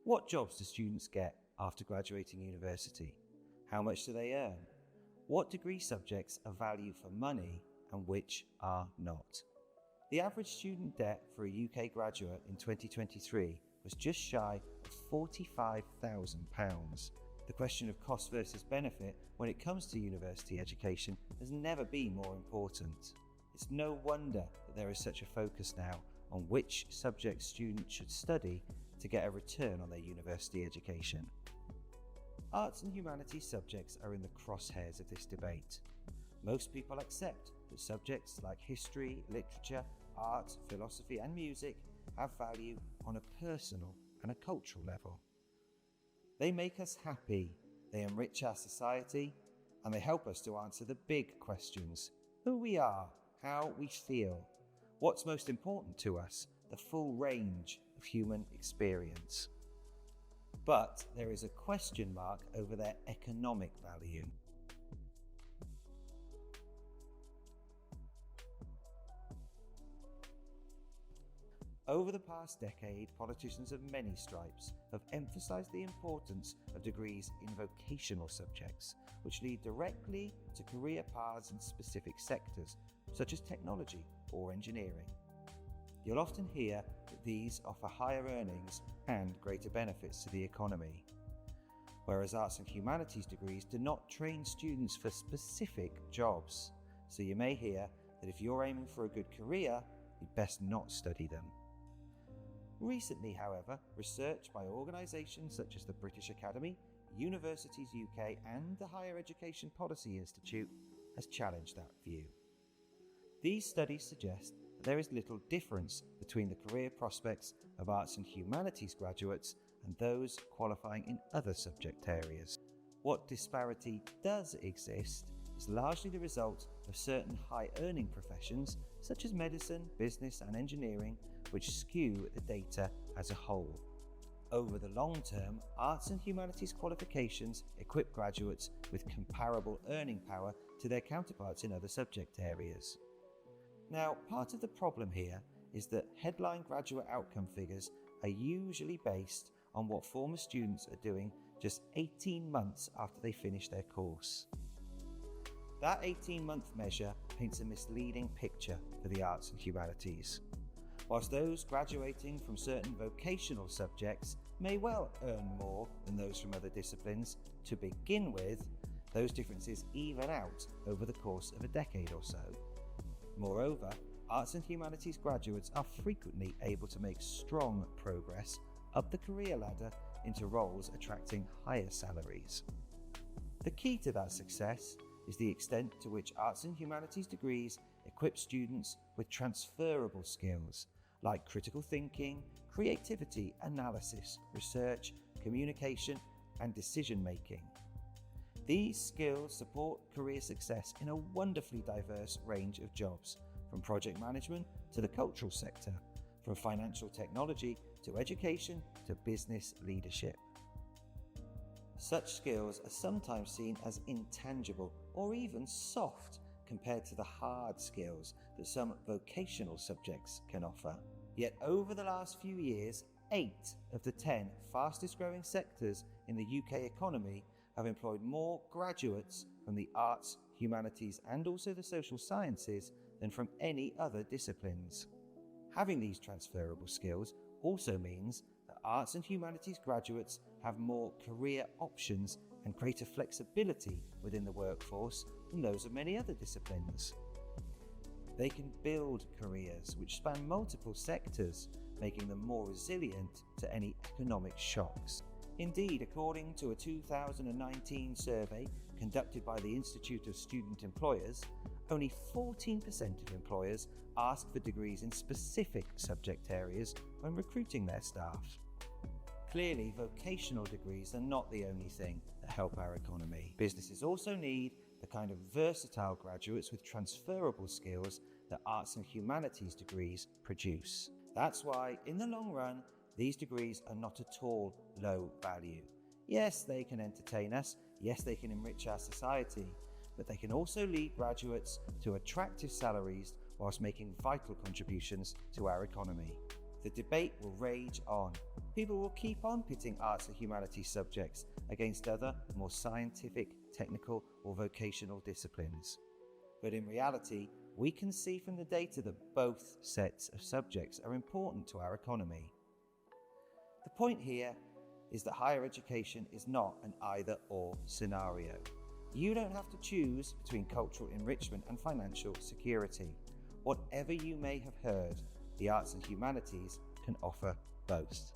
What jobs do students get after graduating university? How much do they earn? What degree subjects are valued for money and which are not? The average student debt for a UK graduate in 2023 was just shy of £45,000. The question of cost versus benefit when it comes to university education has never been more important. It's no wonder that there is such a focus now on which subjects students should study to get a return on their university education. Arts and humanities subjects are in the crosshairs of this debate. Most people accept that subjects like history, literature, art, philosophy and music have value on a personal and a cultural level. They make us happy, they enrich our society, and they help us to answer the big questions: who we are, how we feel, what's most important to us, the full range of human experience. But there is a question mark over their economic value. Over the past decade, politicians of many stripes have emphasised the importance of degrees in vocational subjects, which lead directly to career paths in specific sectors, such as technology or engineering. You'll often hear that these offer higher earnings and greater benefits to the economy, whereas arts and humanities degrees do not train students for specific jobs. So you may hear that if you're aiming for a good career, you'd best not study them. Recently, however, research by organisations such as the British Academy, Universities UK and the Higher Education Policy Institute has challenged that view. These studies suggest that there is little difference between the career prospects of arts and humanities graduates and those qualifying in other subject areas. What disparity does exist is largely the result of certain high-earning professions such as medicine, business and engineering, which skew the data as a whole. Over the long term, arts and humanities qualifications equip graduates with comparable earning power to their counterparts in other subject areas. Now, part of the problem here is that headline graduate outcome figures are usually based on what former students are doing just 18 months after they finish their course. That 18-month measure paints a misleading picture for the arts and humanities. Whilst those graduating from certain vocational subjects may well earn more than those from other disciplines to begin with, those differences even out over the course of a decade or so. Moreover, arts and humanities graduates are frequently able to make strong progress up the career ladder into roles attracting higher salaries. The key to that success is the extent to which arts and humanities degrees equip students with transferable skills like critical thinking, creativity, analysis, research, communication, and decision-making. These skills support career success in a wonderfully diverse range of jobs, from project management to the cultural sector, from financial technology to education to business leadership. Such skills are sometimes seen as intangible or even soft compared to the hard skills that some vocational subjects can offer. Yet over the last few years, 8 of the 10 fastest growing sectors in the UK economy have employed more graduates from the arts, humanities and also the social sciences than from any other disciplines. Having these transferable skills also means that arts and humanities graduates have more career options and greater flexibility within the workforce than those of many other disciplines. They can build careers which span multiple sectors, making them more resilient to any economic shocks. Indeed, according to a 2019 survey conducted by the Institute of Student Employers, only 14% of employers ask for degrees in specific subject areas when recruiting their staff. Clearly, vocational degrees are not the only thing that help our economy. Businesses also need the kind of versatile graduates with transferable skills that arts and humanities degrees produce. That's why, in the long run, these degrees are not at all low value. Yes, they can entertain us, yes, they can enrich our society, but they can also lead graduates to attractive salaries whilst making vital contributions to our economy. The debate will rage on. people will keep on pitting arts and humanities subjects against other, more scientific, technical or vocational disciplines. But in reality, we can see from the data that both sets of subjects are important to our economy. The point here is that higher education is not an either-or scenario. You don't have to choose between cultural enrichment and financial security. Whatever you may have heard, the arts and humanities can offer both.